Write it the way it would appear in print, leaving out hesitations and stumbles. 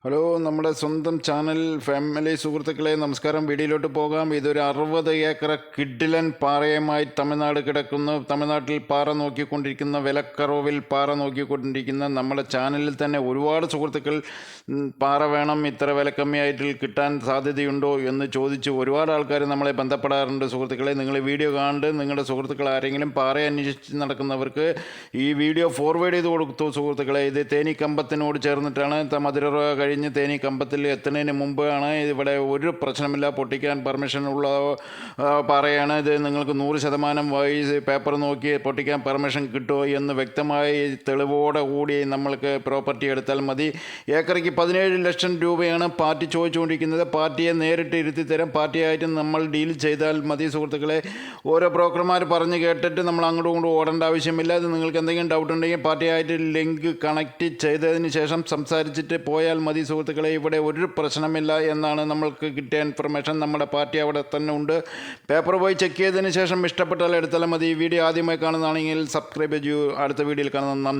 Hello, നമ്മുടെ സ്വന്തം channel family സുഹൃത്തുക്കളെ നമസ്കാരം. വീഡിയോയിലോട്ട് പോകാം. ഇതൊരു 60 ഏക്കർ കിഡിലൻ പാറയുമായി തമിഴ്നാട് കിടക്കുന്നു. തമിഴ്നാട്ടിൽ പാറ നോക്കിക്കൊണ്ടിരിക്കുന്ന, വിലക്കറവിൽ പാറ നോക്കിക്കൊണ്ടിരിക്കുന്ന നമ്മുടെ ചാനലിൽ തന്നെ ഒരുപാട് സുഹൃത്തുക്കൾ പാറ വേണം, ഇത്ര വില കമ്മിയായിട്ട് കിട്ടാൻ സാധ്യതയുണ്ടോ എന്ന് ചോദിച്ച് ഒരുപാട് ആൾക്കാർ നമ്മളെ ബന്ധപ്പെടാറുണ്ട്. സുഹൃത്തുക്കളെ, നിങ്ങൾ വീഡിയോ കണ്ട് നിങ്ങളുടെ സുഹൃത്തുക്കൾ ആരെങ്കിലും പാറ അന്വേഷിച്ച് നടക്കുന്നവർക്ക് ഈ വീഡിയോ ഫോർവേഡ് ചെയ്ത് കൊടുത്തു. സുഹൃത്തുക്കളെ, ഇത് തേനിക്കമ്പത്തിനോട് ചേർന്നിട്ടാണ്. മധുര കഴിഞ്ഞ് തേനി കമ്പത്തിൽ എത്തുന്നതിന് മുമ്പാണ്. ഇവിടെ ഒരു പ്രശ്നമില്ല, പൊട്ടിക്കാൻ പെർമിഷൻ ഉള്ള പാറയാണ് ഇത്. നിങ്ങൾക്ക് 100% വൈസ് പേപ്പർ നോക്കി പൊട്ടിക്കാൻ പെർമിഷൻ കിട്ടുമോ എന്ന് വ്യക്തമായി തെളിവോടെ കൂടി നമ്മൾക്ക് പ്രോപ്പർട്ടി എടുത്താൽ മതി. ഏക്കറയ്ക്ക് 17 ലക്ഷം രൂപയാണ് പാർട്ടി ചോദിച്ചുകൊണ്ടിരിക്കുന്നത്. പാർട്ടിയെ നേരിട്ട് ഇരുത്തി തരാം. പാർട്ടിയായിട്ട് നമ്മൾ ഡീൽ ചെയ്താൽ മതി. സുഹൃത്തുക്കളെ, ഓരോ ബ്രോക്കർമാർ പറഞ്ഞ് കേട്ടിട്ട് നമ്മൾ അങ്ങോട്ടും ഇങ്ങോട്ടും ഓടേണ്ട ആവശ്യമില്ല. അത് നിങ്ങൾക്ക് എന്തെങ്കിലും ഡൗട്ട് ഉണ്ടെങ്കിൽ പാർട്ടിയായിട്ട് ലിങ്ക് കണക്ട് ചെയ്തതിന് ശേഷം സംസാരിച്ചിട്ട് പോയാൽ മതി. സുഹൃത്തുക്കളെ, ഇവിടെ ഒരു പ്രശ്നമില്ല എന്നാണ് നമ്മൾക്ക് കിട്ടിയ ഇൻഫർമേഷൻ. നമ്മുടെ പാർട്ടി അവിടെ തന്നെ ഉണ്ട്. പേപ്പർ പോയി ചെക്ക് ചെയ്തതിന് ശേഷം ഇഷ്ടപ്പെട്ടാൽ എടുത്താൽ മതി. വീഡിയോ ആദ്യമായി കാണുന്നതാണെങ്കിൽ സബ്സ്ക്രൈബ് ചെയ്യൂ. അടുത്ത വീഡിയോയിൽ കാണുന്ന